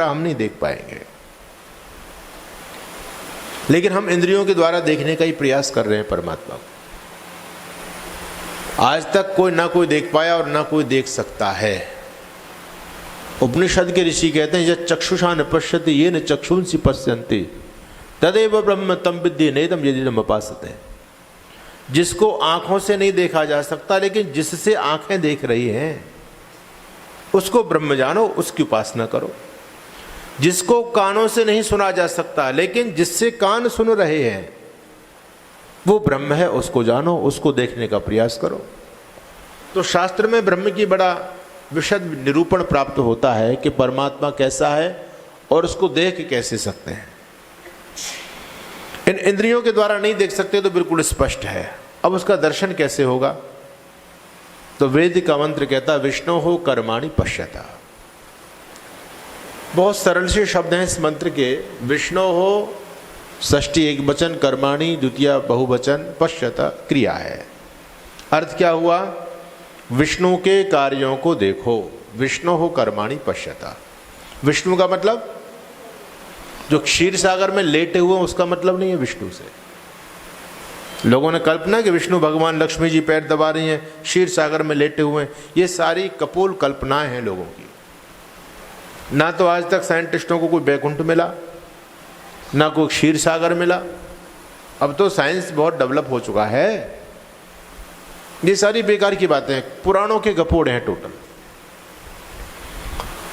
हम नहीं देख पाएंगे, लेकिन हम इंद्रियों के द्वारा देखने का ही प्रयास कर रहे हैं परमात्मा को। आज तक कोई ना कोई देख पाया और ना कोई देख सकता है। उपनिषद के ऋषि कहते हैं यत् चक्षुषा न पश्यति येन चक्षुंसि पश्यन्ति तदेव ब्रह्म तम विद्धि नेदम यदिदम उपासते। जिसको आंखों से नहीं देखा जा सकता लेकिन जिससे आंखें देख रही हैं उसको ब्रह्म जानो, उसकी उपासना करो। जिसको कानों से नहीं सुना जा सकता लेकिन जिससे कान सुन रहे हैं वो ब्रह्म है, उसको जानो, उसको देखने का प्रयास करो। तो शास्त्र में ब्रह्म की बड़ा विशद निरूपण प्राप्त होता है कि परमात्मा कैसा है और उसको देख कैसे सकते हैं। इन इंद्रियों के द्वारा नहीं देख सकते तो बिल्कुल स्पष्ट है। अब उसका दर्शन कैसे होगा? तो वेद का मंत्र कहता विष्णु हो कर्माणि पश्यता। बहुत सरल से शब्द हैं इस मंत्र के। विष्णु हो षष्ठी एक वचन, कर्माणि द्वितीय बहुवचन, पश्यता क्रिया है। अर्थ क्या हुआ? विष्णु के कार्यों को देखो। विष्णु हो कर्माणि पश्यता। विष्णु का मतलब जो क्षीर सागर में लेटे हुए उसका मतलब नहीं है विष्णु से। लोगों ने कल्पना कि विष्णु भगवान लक्ष्मी जी पैर दबा रही हैं, क्षीर सागर में लेटे हुए हैं। ये सारी कपोल कल्पनाएं हैं लोगों की। ना तो आज तक साइंटिस्टों को कोई बैकुंठ मिला, ना कोई क्षीर सागर मिला। अब तो साइंस बहुत डेवलप हो चुका है। ये सारी बेकार की बातें हैं, पुराणों के गपोड़े हैं टोटल।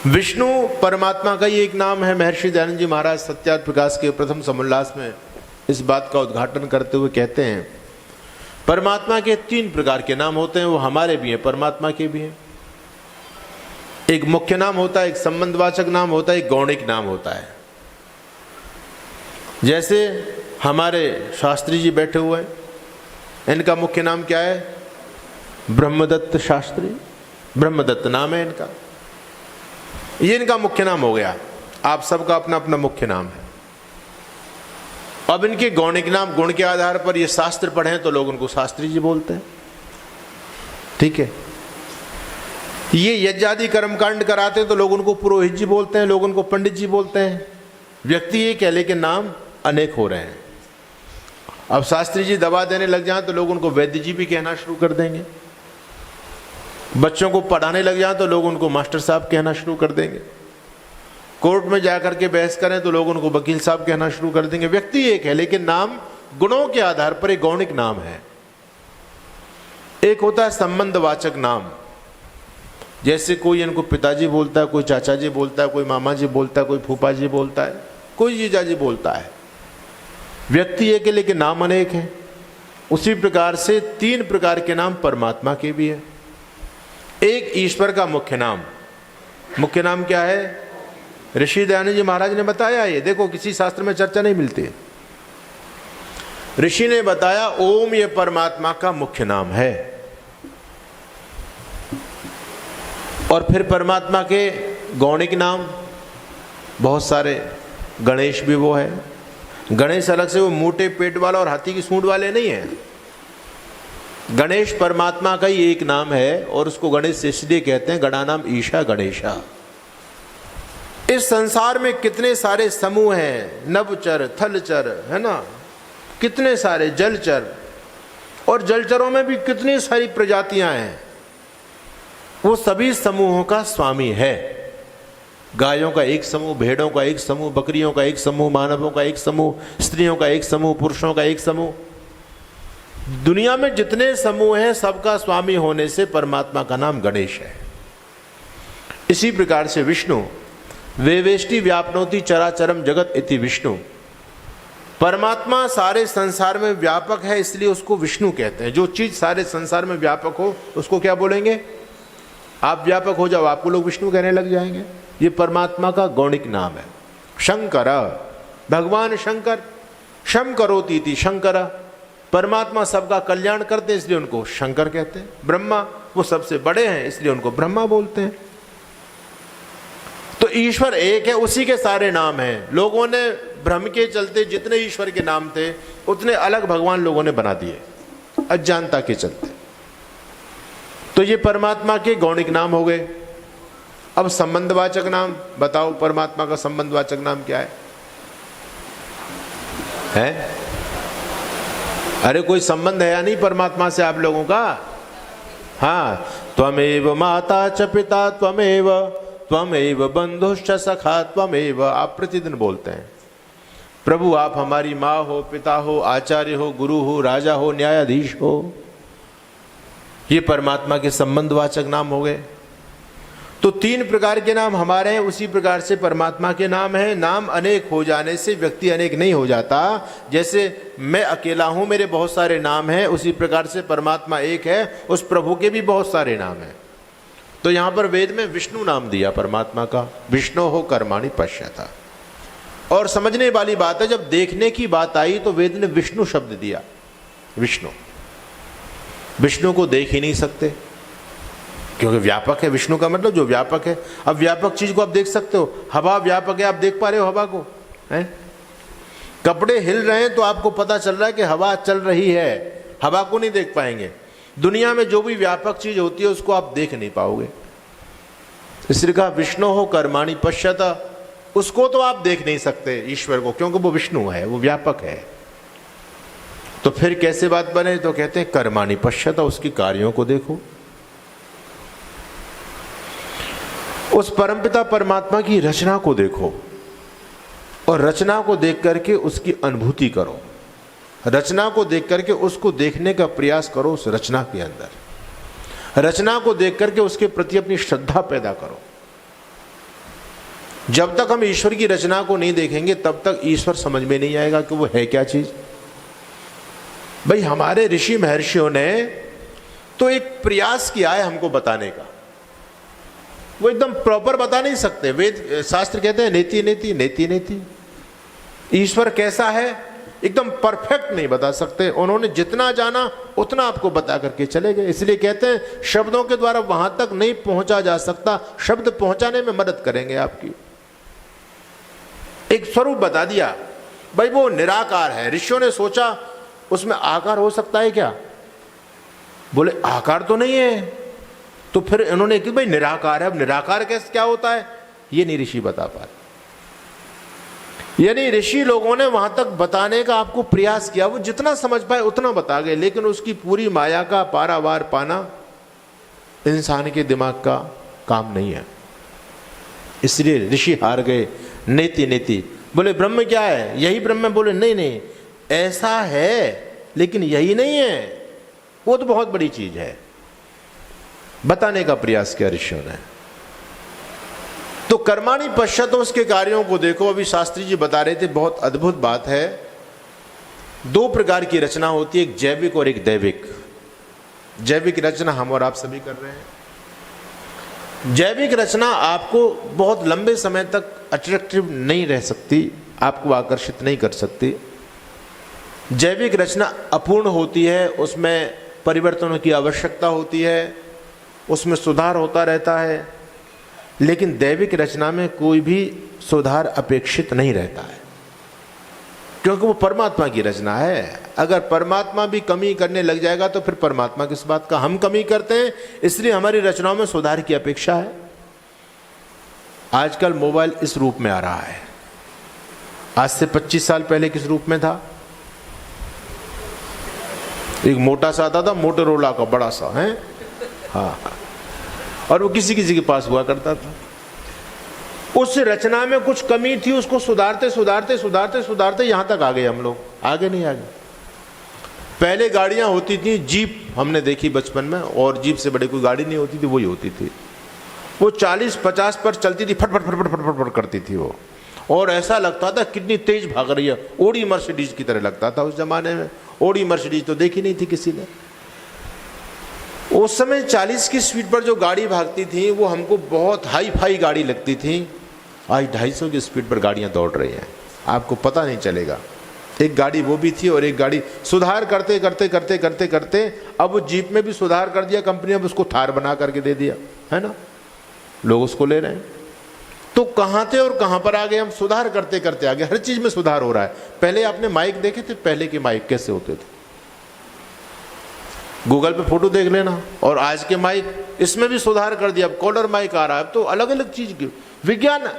विष्णु परमात्मा का ही एक नाम है। महर्षि दयानंद जी महाराज सत्यार्थ प्रकाश के प्रथम समोल्लास में इस बात का उद्घाटन करते हुए कहते हैं परमात्मा के 3 प्रकार के नाम होते हैं। वो हमारे भी हैं, परमात्मा के भी हैं। एक मुख्य नाम होता है, एक संबंधवाचक नाम होता है, एक गौणिक नाम होता है। जैसे हमारे शास्त्री जी बैठे हुए हैं, इनका मुख्य नाम क्या है? ब्रह्मदत्त शास्त्री। ब्रह्मदत्त नाम है इनका, ये इनका मुख्य नाम हो गया। आप सबका अपना अपना मुख्य नाम है। अब इनके गौणिक नाम, गुण के आधार पर ये शास्त्र पढ़े तो लोग उनको शास्त्री जी बोलते हैं, ठीक है। ये यज्ञादि कर्मकांड कराते हैं तो लोग उनको पुरोहित जी बोलते हैं, लोग उनको पंडित जी बोलते हैं। व्यक्ति एक है लेकिन नाम अनेक हो रहे हैं। अब शास्त्री जी दवा देने लग जाएं तो लोग उनको वैद्य जी भी कहना शुरू कर देंगे। बच्चों को पढ़ाने लग जाएं तो लोग उनको मास्टर साहब कहना शुरू कर देंगे। कोर्ट में जाकर के बहस करें तो लोग उनको वकील साहब कहना शुरू कर देंगे। व्यक्ति एक है लेकिन नाम गुणों के आधार पर एक गौणिक नाम है। एक होता है संबंधवाचक नाम, जैसे कोई इनको पिताजी बोलता है, कोई चाचा जी बोलता है, कोई मामा जी बोलता है, कोई फूफा जी बोलता है, कोई जीजा जी बोलता है। व्यक्ति एक है लेकिन नाम अनेक है। उसी प्रकार से 3 प्रकार के नाम परमात्मा के भी है। एक ईश्वर का मुख्य नाम। मुख्य नाम क्या है? ऋषि दयानंद जी महाराज ने बताया। ये देखो किसी शास्त्र में चर्चा नहीं मिलती है। ऋषि ने बताया ओम ये परमात्मा का मुख्य नाम है। और फिर परमात्मा के गौणिक नाम बहुत सारे। गणेश भी वो है। गणेश अलग से वो मोटे पेट वाला और हाथी की सूंड वाले नहीं है। गणेश परमात्मा का ही एक नाम है और उसको गणेश इसलिए कहते हैं गणा नाम ईशा गणेशा। इस संसार में कितने सारे समूह हैं, नभचर, थलचर, है ना, कितने सारे जलचर, और जलचरों में भी कितनी सारी प्रजातियां हैं। वो सभी समूहों का स्वामी है। गायों का एक समूह, भेड़ों का एक समूह, बकरियों का एक समूह, मानवों का एक समूह, स्त्रियों का एक समूह, पुरुषों का एक समूह। दुनिया में जितने समूह हैं सबका स्वामी होने से परमात्मा का नाम गणेश है। इसी प्रकार से विष्णु वेवेष्टि व्यापनोति चराचरम जगत इति विष्णु। परमात्मा सारे संसार में व्यापक है इसलिए उसको विष्णु कहते हैं। जो चीज सारे संसार में व्यापक हो उसको क्या बोलेंगे? आप व्यापक हो जाओ, आपको लोग विष्णु कहने लग जाएंगे। ये परमात्मा का गौणिक नाम है। शंकर, भगवान शंकर, शम करोति इति शंकर। परमात्मा सबका कल्याण करते हैं इसलिए उनको शंकर कहते हैं। ब्रह्मा वो सबसे बड़े हैं इसलिए उनको ब्रह्मा बोलते हैं। तो ईश्वर एक है, उसी के सारे नाम हैं। लोगों ने भ्रम के चलते जितने ईश्वर के नाम थे उतने अलग भगवान लोगों ने बना दिए अज्ञानता के चलते। तो ये परमात्मा के गौणिक नाम हो गए। अब संबंधवाचक नाम बताओ, परमात्मा का संबंधवाचक नाम क्या है? अरे कोई संबंध है या नहीं परमात्मा से आप लोगों का? हाँ, त्वमेव माता च पिता त्वमेव बंधुश्च सखा त्वमेव, आप प्रतिदिन बोलते हैं प्रभु आप हमारी माँ हो, पिता हो, आचार्य हो, गुरु हो, राजा हो, न्यायाधीश हो। ये परमात्मा के संबंधवाचक नाम हो गए। तो 3 प्रकार के नाम हमारे हैं, उसी प्रकार से परमात्मा के नाम हैं। नाम अनेक हो जाने से व्यक्ति अनेक नहीं हो जाता। जैसे मैं अकेला हूं, मेरे बहुत सारे नाम हैं, उसी प्रकार से परमात्मा एक है, उस प्रभु के भी बहुत सारे नाम हैं। तो यहां पर वेद में विष्णु नाम दिया परमात्मा का, विष्णु हो कर्माणि पश्यता। और समझने वाली बात है, जब देखने की बात आई तो वेद ने विष्णु शब्द दिया। विष्णु, विष्णु को देख ही नहीं सकते क्योंकि व्यापक है। विष्णु का मतलब जो व्यापक है। अब व्यापक चीज को आप देख सकते हो, हवा व्यापक है, आप देख पा रहे हो हवा को? है? कपड़े हिल रहे हैं तो आपको पता चल रहा है कि हवा चल रही है, हवा को नहीं देख पाएंगे। दुनिया में जो भी व्यापक चीज होती है उसको आप देख नहीं पाओगे। इसलिए कहा विष्णु हो कर्माणि पश्यता, उसको तो आप देख नहीं सकते ईश्वर को, क्योंकि वो विष्णु है, वो व्यापक है। तो फिर कैसे बात बने? तो कहते हैं कर्माणि पश्यता, उसकी कार्यों को देखो। उस परमपिता परमात्मा की रचना को देखो और रचना को देख करके उसकी अनुभूति करो। रचना को देख करके उसको देखने का प्रयास करो उस रचना के अंदर। रचना को देख करके उसके प्रति अपनी श्रद्धा पैदा करो। जब तक हम ईश्वर की रचना को नहीं देखेंगे तब तक ईश्वर समझ में नहीं आएगा कि वो है क्या चीज। भाई हमारे ऋषि महर्षियों ने तो एक प्रयास किया है हमको बताने का, वो एकदम प्रॉपर बता नहीं सकते। वेद शास्त्र कहते हैं नेति नेति नेति नेति, ईश्वर कैसा है एकदम परफेक्ट नहीं बता सकते। उन्होंने जितना जाना उतना आपको बता करके चले गए। इसलिए कहते हैं शब्दों के द्वारा वहां तक नहीं पहुंचा जा सकता, शब्द पहुंचाने में मदद करेंगे आपकी। एक स्वरूप बता दिया, भाई वो निराकार है। ऋषियों ने सोचा उसमें आकार हो सकता है क्या? बोले आकार तो नहीं है। तो फिर इन्होंने कि भाई निराकार है। अब निराकार कैसे क्या होता है ये नहीं ऋषि बता पा रहे। यानी ऋषि लोगों ने वहां तक बताने का आपको प्रयास किया, वो जितना समझ पाए उतना बता गए, लेकिन उसकी पूरी माया का पारावार पाना इंसान के दिमाग का काम नहीं है। इसलिए ऋषि हार गए। नेति नेति बोले ब्रह्म क्या है? यही ब्रह्म। बोले नहीं नहीं, ऐसा है लेकिन यही नहीं है, वो तो बहुत बड़ी चीज है। बताने का प्रयास किया ऋषियों ने। तो कर्माणि पश्यतो, उसके कार्यों को देखो। अभी शास्त्री जी बता रहे थे, बहुत अद्भुत बात है। 2 प्रकार की रचना होती है, एक जैविक और एक दैविक। जैविक रचना हम और आप सभी कर रहे हैं। जैविक रचना आपको बहुत लंबे समय तक अट्रैक्टिव नहीं रह सकती, आपको आकर्षित नहीं कर सकती। जैविक रचना अपूर्ण होती है, उसमें परिवर्तनों की आवश्यकता होती है, उसमें सुधार होता रहता है। लेकिन दैविक रचना में कोई भी सुधार अपेक्षित नहीं रहता है, क्योंकि वो परमात्मा की रचना है। अगर परमात्मा भी कमी करने लग जाएगा तो फिर परमात्मा किस बात का? हम कमी करते हैं, इसलिए हमारी रचनाओं में सुधार की अपेक्षा है। आजकल मोबाइल इस रूप में आ रहा है, आज से 25 साल पहले किस रूप में था? एक मोटा सा आता था, मोटोरोला का बड़ा सा है, हाँ, और वो किसी किसी के पास हुआ करता था। उस रचना में कुछ कमी थी, उसको सुधारते सुधारते सुधारते सुधारते यहां तक आ गए हम लोग। आगे नहीं आगे। पहले गाड़ियां होती थी, जीप हमने देखी बचपन में, और जीप से बड़ी कोई गाड़ी नहीं होती थी, वही होती थी। वो 40-50 पर चलती थी, फटफट फटफट फटफट फट करती थी वो, और ऐसा लगता था कितनी तेज भाग रही है। ओडी मर्सिडीज की तरह लगता था उस जमाने में। ओडी मर्सिडीज तो देखी नहीं थी किसी ने। उस समय 40 की स्पीड पर जो गाड़ी भागती थी वो हमको बहुत हाई फाई गाड़ी लगती थी। आज 250 की स्पीड पर गाड़ियां दौड़ रही हैं, आपको पता नहीं चलेगा। एक गाड़ी वो भी थी, और एक गाड़ी सुधार करते करते करते करते करते अब वो जीप में भी सुधार कर दिया कंपनी, अब उसको थार बना करके दे दिया है ना, लोग उसको ले रहे हैं। तो कहाँ थे और कहाँ पर आ गए हम? सुधार करते करते आ गए। हर चीज में सुधार हो रहा है। पहले आपने माइक देखे थे? पहले के माइक कैसे होते थे? गूगल पे फोटो देख लेना। और आज के माइक, इसमें भी सुधार कर दिया, अब कॉलर माइक आ रहा है, अब तो अलग अलग चीज की विज्ञान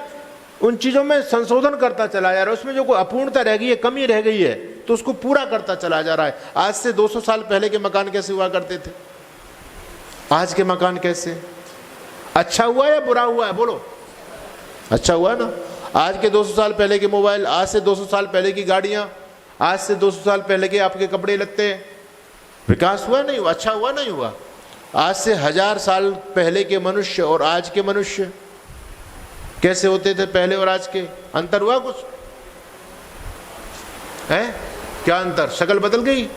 उन चीजों में संशोधन करता चला जा रहा है। उसमें जो कोई अपूर्णता रह गई है, कमी रह गई है, तो उसको पूरा करता चला जा रहा है। आज से 200 साल पहले के मकान कैसे हुआ करते थे, आज के मकान कैसे? अच्छा हुआ या बुरा हुआ है? बोलो, अच्छा हुआ ना। आज के 200 साल पहले के मोबाइल, आज से 200 साल पहले की गाड़ियां, आज से 200 साल पहले के आपके कपड़े लगते हैं, विकास हुआ नहीं हुआ? अच्छा हुआ नहीं हुआ? आज से 1000 साल पहले के मनुष्य और आज के मनुष्य कैसे होते थे, पहले और आज के? अंतर हुआ कुछ है? क्या अंतर? शक्ल बदल गई,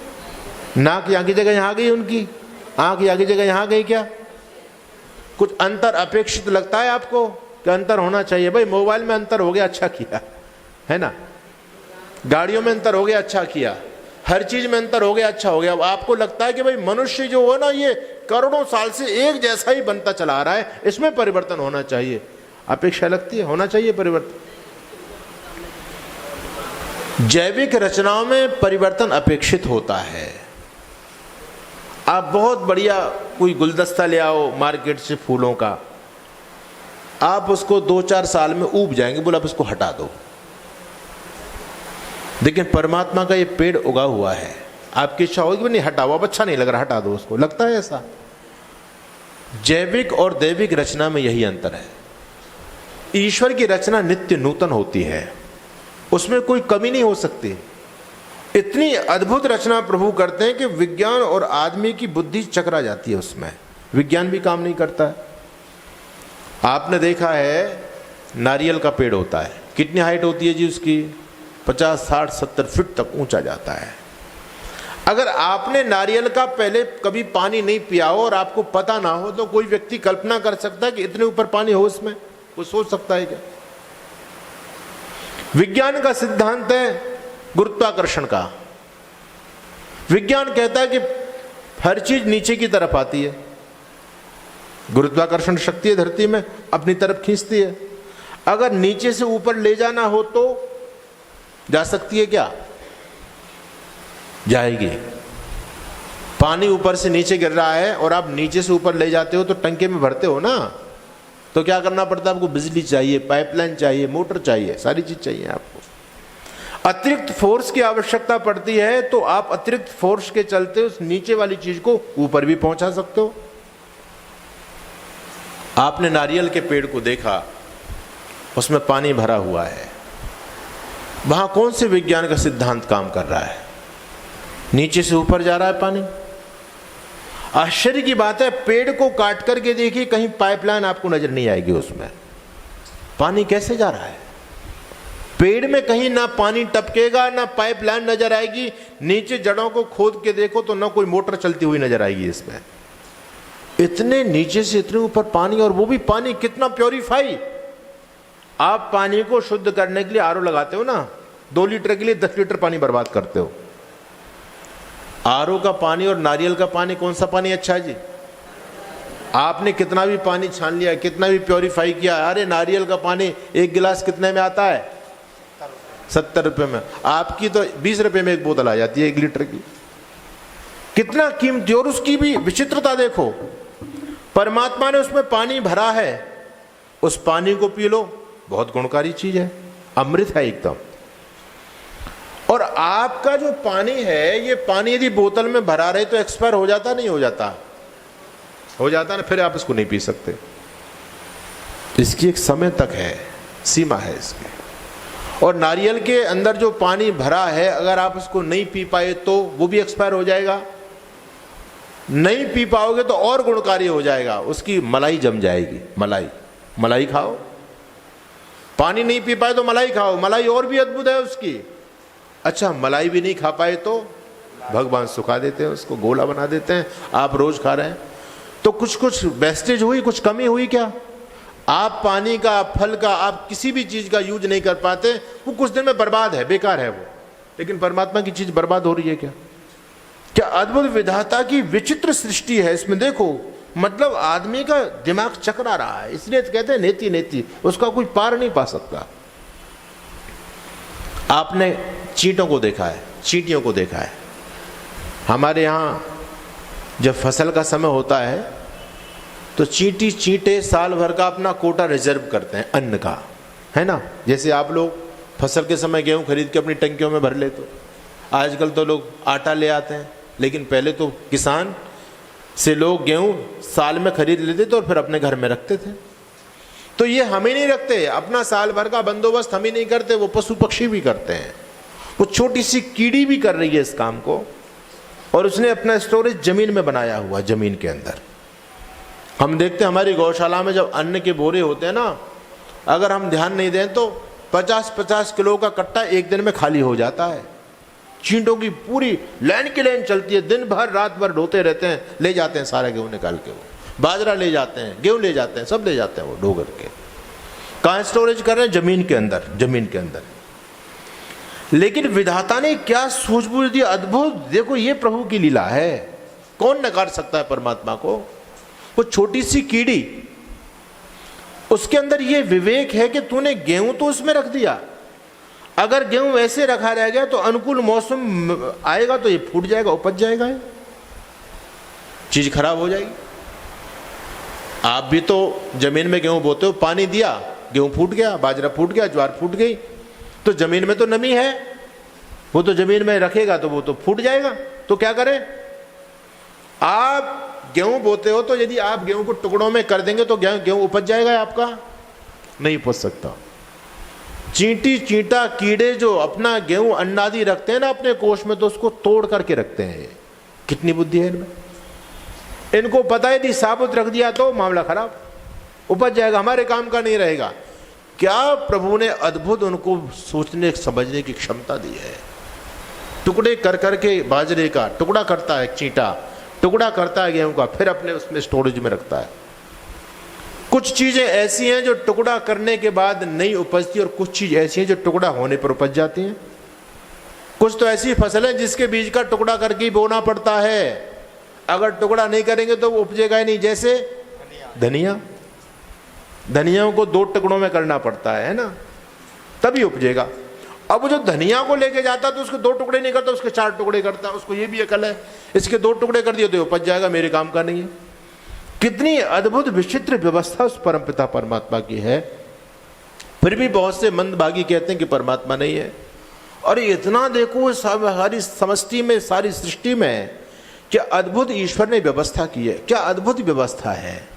नाक यहाँ की जगह यहाँ गई, उनकी आंख यहाँ की जगह यहाँ गई, क्या कुछ अंतर अपेक्षित लगता है आपको कि अंतर होना चाहिए? भाई मोबाइल में अंतर हो गया, अच्छा किया, है ना। गाड़ियों में अंतर हो गया, अच्छा किया, हर चीज में अंतर हो गया, अच्छा हो गया। अब आपको लगता है कि भाई मनुष्य जो हो ना, ये करोड़ों साल से एक जैसा ही बनता चला आ रहा है, इसमें परिवर्तन होना चाहिए। अपेक्षा लगती है होना चाहिए परिवर्तन। जैविक रचनाओं में परिवर्तन अपेक्षित होता है। आप बहुत बढ़िया कोई गुलदस्ता ले आओ मार्केट से फूलों का, आप उसको 2-4 साल में ऊब जाएंगे, बोला आप इसको हटा दो। लेकिन परमात्मा का ये पेड़ उगा हुआ है, आपकी इच्छा होगी कि नहीं हटाओ, अब अच्छा नहीं लग रहा, हटा दो उसको, लगता है ऐसा? जैविक और दैविक रचना में यही अंतर है। ईश्वर की रचना नित्य नूतन होती है, उसमें कोई कमी नहीं हो सकती। इतनी अद्भुत रचना प्रभु करते हैं कि विज्ञान और आदमी की बुद्धि चकरा जाती है, उसमें विज्ञान भी काम नहीं करता है। आपने देखा है नारियल का पेड़ होता है, कितनी हाइट होती है जी उसकी? 50, 60, 70 फीट तक ऊंचा जाता है। अगर आपने नारियल का पहले कभी पानी नहीं पिया हो और आपको पता ना हो, तो कोई व्यक्ति कल्पना कर सकता है कि इतने ऊपर पानी हो उसमें? वो सोच सकता है क्या? विज्ञान का सिद्धांत है गुरुत्वाकर्षण का। विज्ञान कहता है कि हर चीज नीचे की तरफ आती है, गुरुत्वाकर्षण शक्ति है धरती में, अपनी तरफ खींचती है। अगर नीचे से ऊपर ले जाना हो तो जा सकती है क्या? जाएगी। पानी ऊपर से नीचे गिर रहा है और आप नीचे से ऊपर ले जाते हो तो टंके में भरते हो ना, तो क्या करना पड़ता है आपको? बिजली चाहिए, पाइपलाइन चाहिए, मोटर चाहिए, सारी चीज चाहिए आपको। अतिरिक्त फोर्स की आवश्यकता पड़ती है, तो आप अतिरिक्त फोर्स के चलते उस नीचे वाली चीज को ऊपर भी पहुंचा सकते हो। आपने नारियल के पेड़ को देखा, उसमें पानी भरा हुआ है, वहां कौन से विज्ञान का सिद्धांत काम कर रहा है? नीचे से ऊपर जा रहा है पानी। आश्चर्य की बात है, पेड़ को काट करके देखिए, कहीं पाइपलाइन आपको नजर नहीं आएगी, उसमें पानी कैसे जा रहा है? पेड़ में कहीं ना पानी टपकेगा, ना पाइपलाइन नजर आएगी। नीचे जड़ों को खोद के देखो तो ना कोई मोटर चलती हुई नजर आएगी इसमें। इतने नीचे से इतने ऊपर पानी, और वो भी पानी कितना प्योरीफाई। आप पानी को शुद्ध करने के लिए आरओ लगाते हो ना, 2 लीटर के लिए 10 लीटर पानी बर्बाद करते हो। आरओ का पानी और नारियल का पानी, कौन सा पानी अच्छा है जी? आपने कितना भी पानी छान लिया, कितना भी प्योरीफाई किया, अरे नारियल का पानी 1 गिलास कितने में आता है? 70 रुपए में। आपकी तो 20 रुपए में एक बोतल आ जाती है 1 लीटर की। कितना कीमती। और उसकी भी विचित्रता देखो, परमात्मा ने उसमें पानी भरा है, उस पानी को पी लो, बहुत गुणकारी चीज है, अमृत है एकदम। और आपका जो पानी है, ये पानी यदि बोतल में भरा रहे तो एक्सपायर हो जाता, नहीं हो जाता? हो जाता ना, फिर आप इसको नहीं पी सकते। इसकी एक समय तक है, सीमा है इसकी। और नारियल के अंदर जो पानी भरा है, अगर आप उसको नहीं पी पाए तो वो भी एक्सपायर हो जाएगा। नहीं पी पाओगे तो और गुणकारी हो जाएगा, उसकी मलाई जम जाएगी। मलाई खाओ। पानी नहीं पी पाए तो मलाई खाओ, मलाई और भी अद्भुत है उसकी। अच्छा, मलाई भी नहीं खा पाए तो भगवान सुखा देते हैं उसको, गोला बना देते हैं, आप रोज खा रहे हैं। तो कुछ वेस्टेज हुई, कुछ कमी हुई क्या? आप पानी का, फल का, आप किसी भी चीज का यूज नहीं कर पाते, वो कुछ दिन में बर्बाद है, बेकार है वो। लेकिन परमात्मा की चीज बर्बाद हो रही है क्या? क्या अद्भुत विधाता की विचित्र सृष्टि है इसमें। देखो, मतलब आदमी का दिमाग चकरा रहा है, इसलिए तो कहते हैं नेति नेति, उसका कोई पार नहीं पा सकता। आपने चींटों को देखा है, चींटियों को देखा है। हमारे यहाँ जब फसल का समय होता है तो चींटी चींटे साल भर का अपना कोटा रिजर्व करते हैं अन्न का, है ना। जैसे आप लोग फसल के समय गेहूं खरीद के अपनी टंकियों में भर लेते हो। आजकल तो लोग आटा ले आते हैं, लेकिन पहले तो किसान से लोग गेहूं साल में खरीद लेते थे और फिर अपने घर में रखते थे। तो ये हम ही नहीं रखते, अपना साल भर का बंदोबस्त हम ही नहीं करते, वो पशु पक्षी भी करते हैं। वो छोटी सी कीड़ी भी कर रही है इस काम को, और उसने अपना स्टोरेज जमीन में बनाया हुआ, जमीन के अंदर। हम देखते हैं हमारी गौशाला में जब अन्न के बोरे होते हैं ना, अगर हम ध्यान नहीं दें तो 50-50 किलो का कट्टा एक दिन में खाली हो जाता है। चींटों की पूरी लाइन की लाइन चलती है, दिन भर रात भर ढोते रहते हैं, ले जाते हैं सारा गेहूं निकाल के, वो बाजरा ले जाते हैं, गेहूं ले जाते हैं, सब ले जाते हैं वो ढो करके। कहाँ स्टोरेज कर रहे हैं? जमीन के अंदर, जमीन के अंदर। लेकिन विधाता ने क्या सूझबूझ दी, अद्भुत। देखो ये प्रभु की लीला है, कौन नकार सकता है परमात्मा को। वो छोटी सी कीड़ी, उसके अंदर ये विवेक है कि तूने गेहूं तो उसमें रख दिया, अगर गेहूं ऐसे रखा रह गया तो अनुकूल मौसम आएगा तो ये फूट जाएगा, उपज जाएगा, चीज खराब हो जाएगी। आप भी तो जमीन में गेहूं बोते हो, पानी दिया, गेहूं फूट गया, बाजरा फूट गया, ज्वार फूट गई, तो जमीन में तो नमी है, वो तो जमीन में रखेगा तो वो तो फूट जाएगा। तो क्या करें? आप गेहूं बोते हो तो यदि आप गेहूं को टुकड़ों में कर देंगे तो गेहूं उपज जाएगा आपका? नहीं उपज सकता। चींटी चींटा कीड़े जो अपना गेहूं अन्नादि रखते हैं ना अपने कोष में, तो उसको तोड़ करके रखते हैं। कितनी बुद्धि है इनमें। इनको पता है, यदि साबुत रख दिया तो मामला खराब, उपज जाएगा, हमारे काम का नहीं रहेगा। क्या प्रभु ने अद्भुत उनको सोचने समझने की क्षमता दी है। टुकड़े कर करके बाजरे का टुकड़ा करता है चींटा, टुकड़ा करता है गेहूं का, फिर अपने उसमें स्टोरेज में रखता है। कुछ चीजें ऐसी हैं जो टुकड़ा करने के बाद नहीं उपजती, और कुछ चीज ऐसी हैं जो टुकड़ा होने पर उपज जाती हैं। कुछ तो ऐसी फसल है जिसके बीज का टुकड़ा करके ही बोना पड़ता है, अगर टुकड़ा नहीं करेंगे तो वो उपजेगा ही नहीं। जैसे धनिया, धनिया को 2 टुकड़ों में करना पड़ता है ना, तभी उपजेगा। अब वो जो धनिया को लेके जाता तो उसके 2 टुकड़े नहीं करता, उसके 4 टुकड़े करता। उसको ये भी अकल है, इसके 2 टुकड़े कर दिए तो उपज जाएगा, मेरे काम का नहीं है। कितनी अद्भुत विचित्र व्यवस्था उस परमपिता परमात्मा की है। फिर भी बहुत से मंदभागी कहते हैं कि परमात्मा नहीं है। और इतना देखो सारी समष्टि में, सारी सृष्टि में क्या अद्भुत ईश्वर ने व्यवस्था की है, क्या अद्भुत व्यवस्था है,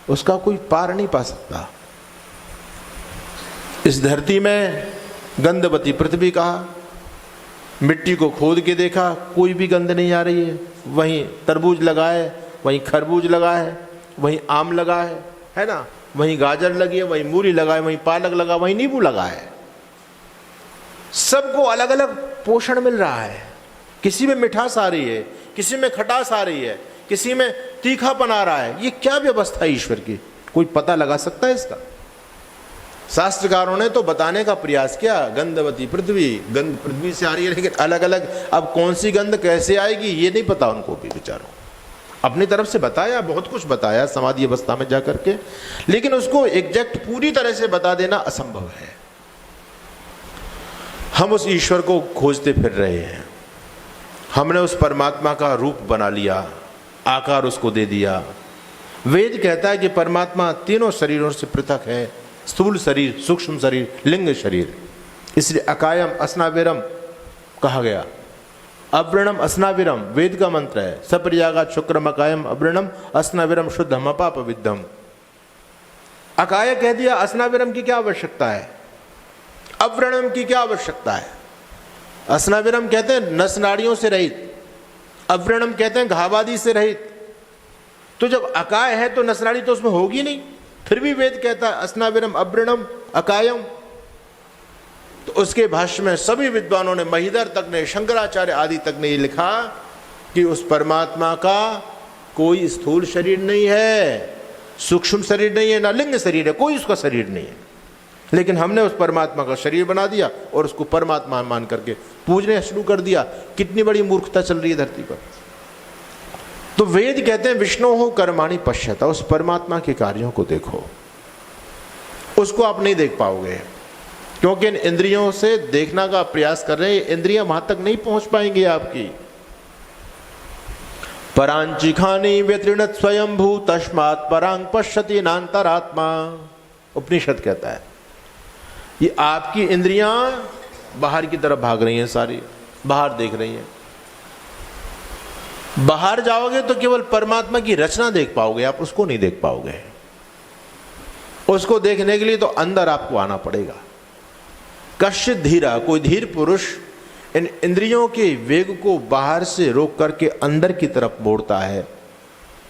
उसका कोई पार नहीं पा सकता। इस धरती में गंधवती पृथ्वी कहा, मिट्टी को खोद के देखा, कोई भी गंध नहीं आ रही है। वहीं तरबूज लगा है, वहीं खरबूज लगा है, वहीं आम लगा है ना, वहीं गाजर लगी है, वहीं मूली लगा है, वहीं पालक लगा, वहीं नींबू लगा है। सबको अलग अलग पोषण मिल रहा है। किसी में मिठास आ रही है, किसी में खटास आ रही है, किसी में तीखापन आ रहा है। ये क्या व्यवस्था है ईश्वर की, कोई पता लगा सकता है इसका? शास्त्रकारों ने तो बताने का प्रयास किया, गंधवती पृथ्वी, गंध पृथ्वी से आ रही है, लेकिन अलग अलग अब कौन सी गंध कैसे आएगी ये नहीं पता उनको भी बेचारों। अपनी तरफ से बताया, बहुत कुछ बताया समाधि अवस्था में जाकर के, लेकिन उसको एग्जैक्ट पूरी तरह से बता देना असंभव है। हम उस ईश्वर को खोजते फिर रहे हैं। हमने उस परमात्मा का रूप बना लिया, आकार उसको दे दिया। वेद कहता है कि परमात्मा तीनों शरीरों से पृथक है, स्थूल शरीर, सूक्ष्म शरीर, लिंग शरीर। इसलिए अकायम असनाविरम कहा गया। अव्रणम असनाविरम वेद का मंत्र है। सप्रयागा शुक्रम अकायम अव्रणम असनाविरम शुद्धम अपाप विद्धम। अकाय कह दिया, असनाविरम की क्या आवश्यकता है, अव्रणम की क्या आवश्यकता है। असनाविरम कहते हैं नस नाड़ियों से रहित, अव्रणम कहते हैं घावादि से रहित। तो जब अकाय है तो नस नाड़ी तो उसमें होगी नहीं, फिर भी वेद कहता है असनाविरम अव्रणम अकायम। तो उसके भाष्य में सभी विद्वानों ने, महिधर तक ने, शंकराचार्य आदि तक ने ये लिखा कि उस परमात्मा का कोई स्थूल शरीर नहीं है, सूक्ष्म शरीर नहीं है, ना लिंग शरीर है, कोई उसका शरीर नहीं है। लेकिन हमने उस परमात्मा का शरीर बना दिया और उसको परमात्मा मान करके पूजने शुरू कर दिया। कितनी बड़ी मूर्खता चल रही है धरती पर। तो वेद कहते हैं विष्णु हो कर्माणि पश्यता, उस परमात्मा के कार्यों को देखो। उसको आप नहीं देख पाओगे क्योंकि इन इंद्रियों से देखना का प्रयास कर रहे हैं, इंद्रियां वहां तक नहीं पहुंच पाएंगी आपकी। परांचिखानी व्यतीर्णत स्वयंभू तस्मात् परांग पश्यति नान्तरात्मा। उपनिषद कहता है ये आपकी इंद्रियां बाहर की तरफ भाग रही हैं, सारी बाहर देख रही हैं। बाहर जाओगे तो केवल परमात्मा की रचना देख पाओगे, आप उसको नहीं देख पाओगे। उसको देखने के लिए तो अंदर आपको आना पड़ेगा। कश्चित धीरा, कोई धीर पुरुष इन इंद्रियों के वेग को बाहर से रोक करके अंदर की तरफ मोड़ता है,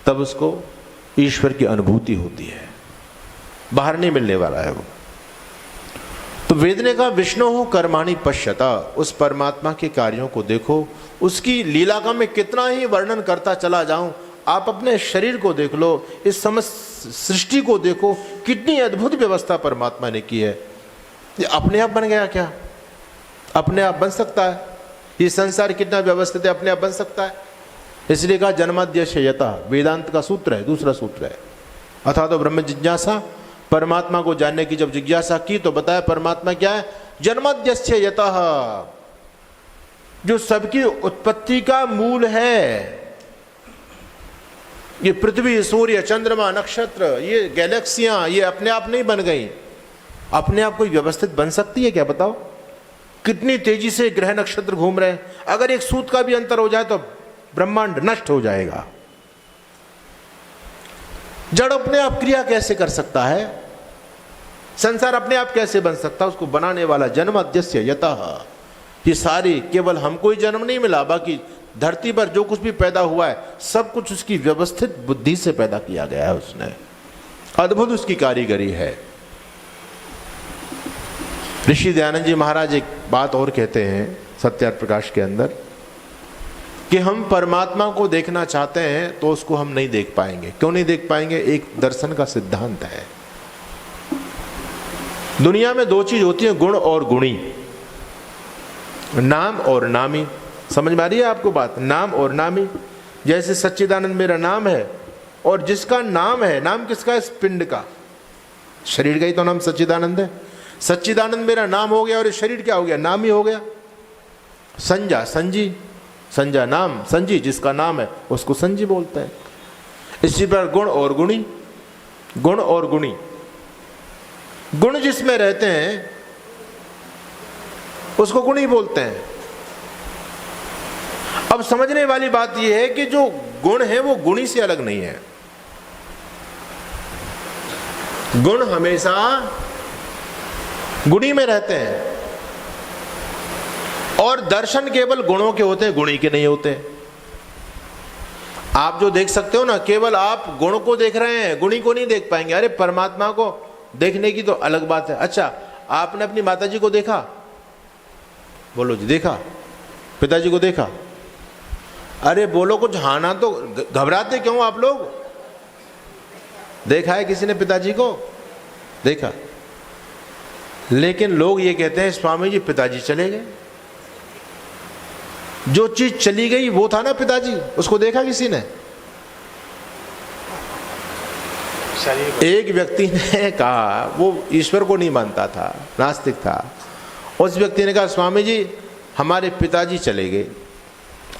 तब उसको ईश्वर की अनुभूति होती है। बाहर नहीं मिलने वाला है वो। तो वेद ने कहा विष्णु कर्माणि पश्यता, उस परमात्मा के कार्यों को देखो। उसकी लीला का मैं कितना ही वर्णन करता चला जाऊं, आप अपने शरीर को देख लो, इस समस्त सृष्टि को देखो, कितनी अद्भुत व्यवस्था परमात्मा ने की है। ये अपने आप बन गया क्या? अपने आप बन सकता है? ये संसार कितना व्यवस्थित है, अपने आप बन सकता है? इसलिए कहा जन्माद्यस्य यतः, वेदांत का सूत्र है, दूसरा सूत्र है। अथा तो ब्रह्म जिज्ञासा, परमात्मा को जानने की जब जिज्ञासा की तो बताया परमात्मा क्या है? जन्माद्यस्य यतः, जो सबकी उत्पत्ति का मूल है। ये पृथ्वी, सूर्य, चंद्रमा, नक्षत्र, ये गैलेक्सियां, ये अपने आप नहीं बन गई। अपने आप कोई व्यवस्थित बन सकती है क्या? बताओ। कितनी तेजी से ग्रह नक्षत्र घूम रहे हैं। अगर एक सूत का भी अंतर हो जाए तो ब्रह्मांड नष्ट हो जाएगा। जड़ अपने आप क्रिया कैसे कर सकता है? संसार अपने आप कैसे बन सकता है? उसको बनाने वाला जन्माद्यस्य यतः। ये सारी केवल हमको ही जन्म नहीं मिला, बाकी धरती पर जो कुछ भी पैदा हुआ है सब कुछ उसकी व्यवस्थित बुद्धि से पैदा किया गया है। उसने अद्भुत उसकी कारीगरी है। ऋषि दयानंद जी महाराज एक बात और कहते हैं सत्यार्थ प्रकाश के अंदर, कि हम परमात्मा को देखना चाहते हैं तो उसको हम नहीं देख पाएंगे। क्यों नहीं देख पाएंगे? एक दर्शन का सिद्धांत है। दुनिया में दो चीज होती है, गुण और गुणी, नाम और नामी। समझ में आ रही है आपको बात? नाम और नामी। जैसे सच्चिदानंद मेरा नाम है, और जिसका नाम है, नाम किसका है? इस पिंड का, शरीर का ही तो नाम सच्चिदानंद है। सच्चिदानंद मेरा नाम हो गया और इस शरीर क्या हो गया? नाम ही हो गया। संजा, संजी, संजा नाम, संजी जिसका नाम है उसको संजी बोलते हैं। इसी पर गुण और गुणी, गुण और गुणी। गुण जिसमें रहते हैं उसको गुणी बोलते हैं। अब समझने वाली बात यह है कि जो गुण है वो गुणी से अलग नहीं है। गुण हमेशा गुणी में रहते हैं, और दर्शन केवल गुणों के होते हैं, गुणी के नहीं होते। आप जो देख सकते हो ना, केवल आप गुण को देख रहे हैं, गुणी को नहीं देख पाएंगे। अरे परमात्मा को देखने की तो अलग बात है। अच्छा, आपने अपनी माताजी को देखा? बोलो जी, देखा? पिताजी को देखा? अरे बोलो कुछ, हाँ ना तो घबराते क्यों आप लोग? देखा है किसी ने पिताजी को? देखा। लेकिन लोग ये कहते हैं स्वामी जी पिताजी चले गए। जो चीज चली गई वो था ना पिताजी, उसको देखा किसी ने? एक व्यक्ति ने कहा, वो ईश्वर को नहीं मानता था, नास्तिक था। उस व्यक्ति ने कहा स्वामी जी हमारे पिताजी चले गए,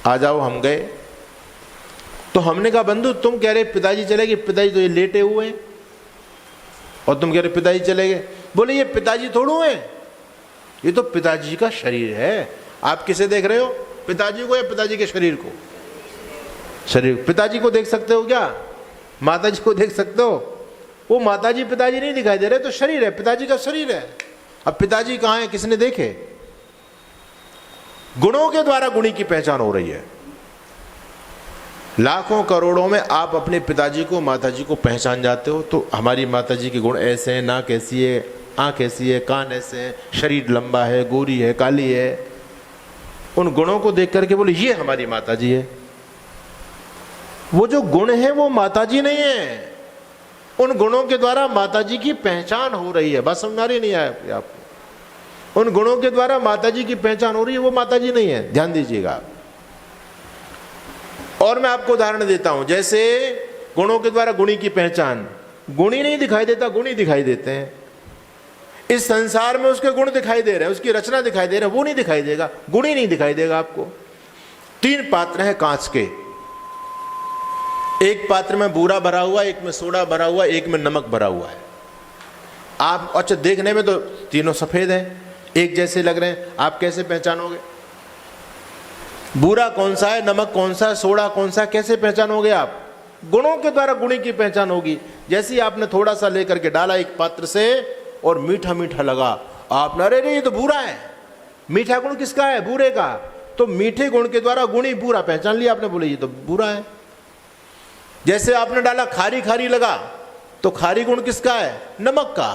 आ जाओ। हम गए तो हमने कहा बंधु तुम कह रहे पिताजी चले गए, पिताजी तो ये लेटे हुए हैं, और तुम कह रहे पिताजी चले गए। बोले ये पिताजी थोड़ू हैं, ये तो पिताजी का शरीर है। आप किसे देख रहे हो? पिताजी को या पिताजी के शरीर को? शरीर। पिताजी को देख सकते हो क्या? माताजी को देख सकते हो? वो माताजी पिताजी नहीं दिखाई दे रहे, तो शरीर है, पिताजी का शरीर है। अब पिताजी कहाँ है, किसने देखे? गुणों के द्वारा गुणी की पहचान हो रही है। लाखों करोड़ों में आप अपने पिताजी को, माताजी को पहचान जाते हो। तो हमारी माताजी के गुण ऐसे हैं, नाक ऐसी है, आंख ऐसी है, कान ऐसे हैं, शरीर लंबा है, गोरी है, काली है। उन गुणों को देख करके बोले ये हमारी माताजी है। वो जो गुण है वो माताजी नहीं है, उन गुणों के द्वारा माताजी की पहचान हो रही है। बस समझ आ रही नहीं है आपको? उन गुणों के द्वारा माताजी की पहचान हो रही है, वो माताजी नहीं है। ध्यान दीजिएगा। और मैं आपको उदाहरण देता हूं, जैसे गुणों के द्वारा गुणी की पहचान, गुणी नहीं दिखाई देता, गुणी दिखाई देते हैं। इस संसार में उसके गुण दिखाई दे रहे हैं, उसकी रचना दिखाई दे रहा है, वो नहीं दिखाई देगा, गुणी नहीं दिखाई देगा आपको। 3 पात्र हैं कांच के, एक पात्र में बूरा भरा हुआ, एक में सोडा भरा हुआ, एक में नमक भरा हुआ है। आप अच्छा देखने में तो तीनों सफेद हैं, एक जैसे लग रहे हैं, आप कैसे पहचानोगे? बूरा कौन सा है, नमक कौन सा है, सोडा कौन सा है, कैसे पहचानोगे आप? गुणों के द्वारा गुणी की पहचान होगी। जैसे ही आपने थोड़ा सा लेकर के डाला एक पात्र से और मीठा मीठा लगा, आपने अरे ये तो बूरा है। मीठा गुण किसका है? बूरे का। तो मीठे गुण के द्वारा गुणी बूरा पहचान लिया आपने, बोले ये तो बूरा है। जैसे आपने डाला खारी खारी लगा, तो खारी गुण किसका है? नमक का।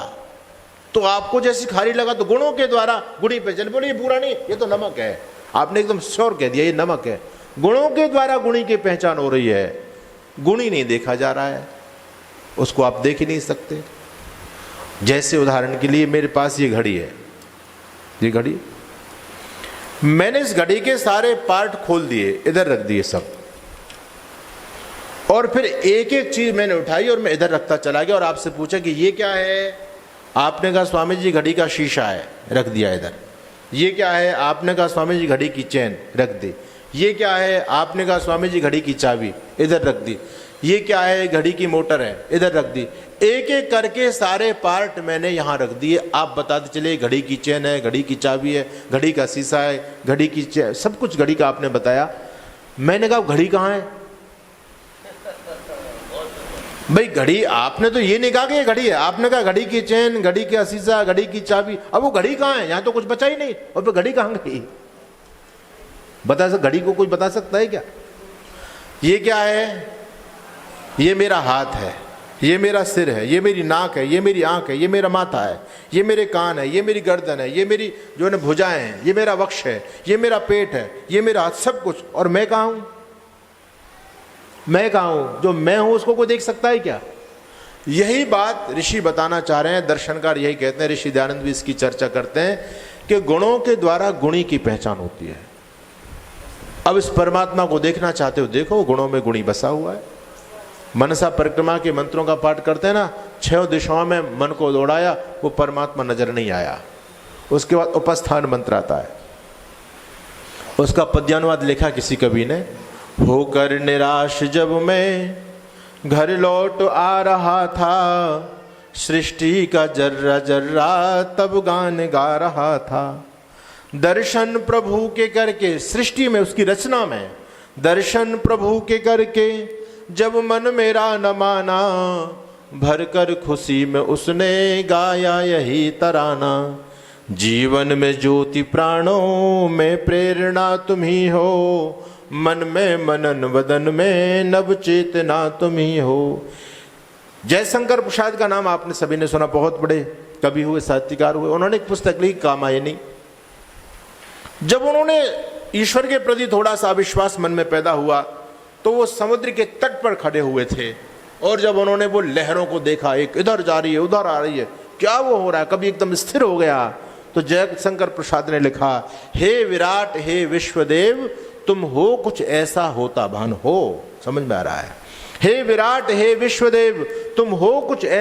तो आपको जैसी खारी लगा तो गुणों के द्वारा गुणी पहचान, बोले ये बूरा नहीं, ये तो नमक है। आपने एकदम श्योर कह दिया ये नमक है। गुणों के द्वारा गुणी की पहचान हो रही है, गुणी नहीं देखा जा रहा है, उसको आप देख ही नहीं सकते। जैसे उदाहरण के लिए मेरे पास ये घड़ी है, ये घड़ी, मैंने इस घड़ी के सारे पार्ट खोल दिए, इधर रख दिए सब, और फिर एक एक चीज मैंने उठाई और मैं इधर रखता चला गया और आपसे पूछा कि ये क्या है? आपने कहा स्वामी जी घड़ी का शीशा है, रख दिया इधर। ये क्या है? आपने कहा स्वामी जी घड़ी की चेन, रख दी। ये क्या है? आपने कहा स्वामी जी घड़ी की चाबी, इधर रख दी। ये क्या है? घड़ी की मोटर है, इधर रख दी। एक एक करके सारे पार्ट मैंने यहाँ रख दिए। आप बताते चले घड़ी की चेन है, घड़ी की चाबी है, घड़ी का शीशा है, घड़ी की चेन, सब कुछ घड़ी का आपने बताया। मैंने कहा घड़ी कहाँ है? भाई घड़ी, आपने तो ये नहीं कहा कि ये घड़ी है, आपने कहा घड़ी की चेन, घड़ी का शीशा, घड़ी की चाबी। अब वो घड़ी कहाँ है? यहाँ तो कुछ बचा ही नहीं, और फिर घड़ी कहाँ गई? बता सकता? घड़ी को कोई बता सकता है क्या? ये क्या है? ये मेरा हाथ है, ये मेरा सिर है, ये मेरी नाक है, ये मेरी आंख है, ये मेरा माथा है, ये मेरे कान है, ये मेरी गर्दन है, ये मेरी जो है भुजाएं हैं, ये मेरा वक्ष है, ये मेरा पेट है, ये मेरा हाथ, सब कुछ। और मैं कहाँ हूं? मैं कहाँ हूं? जो मैं हूं उसको कोई देख सकता है क्या? यही बात ऋषि बताना चाह रहे हैं, दर्शनकार यही कहते हैं, ऋषि दयानंद भी इसकी चर्चा करते हैं कि गुणों के द्वारा गुणी की पहचान होती है। अब इस परमात्मा को देखना चाहते हो, देखो गुणों में गुणी बसा हुआ है। मनसा परिक्रमा के मंत्रों का पाठ करते हैं ना, 6 दिशाओं में मन को दौड़ाया, वो परमात्मा नजर नहीं आया। उसके बाद उपस्थान मंत्र आता है, उसका पद्यानुवाद लिखा किसी कवि ने, होकर निराश जब मैं घर लौट आ रहा था, सृष्टि का जर्रा जर्रा तब गान गा रहा था। दर्शन प्रभु के करके, सृष्टि में उसकी रचना में, दर्शन प्रभु के करके जब मन मेरा न माना, भर कर खुशी में उसने गाया यही तराना। जीवन में ज्योति प्राणों में प्रेरणा तुम ही हो, मन में मनन वदन में नव चेतना तुम ही हो। जयशंकर प्रसाद का नाम आपने सभी ने सुना, बहुत बड़े कवि हुए, साहित्यकार हुए। उन्होंने एक पुस्तक लिखी कामायनी। जब उन्होंने ईश्वर के प्रति थोड़ा सा अविश्वास मन में पैदा हुआ तो वो समुद्र के तट पर खड़े हुए थे, और जब उन्होंने वो लहरों को देखा, एक इधर जा रही है, उधर आ रही है, क्या वो हो रहा है, कभी एकदम स्थिर हो गया। तो जयशंकर प्रसाद ने लिखा, हे विराट, हे विश्वदेव, तुम हो कुछ ऐसा होता भान हो। समझ में आ रहा है? हे विराट, हे विश्वदेव, तुम हो कुछ ऐसा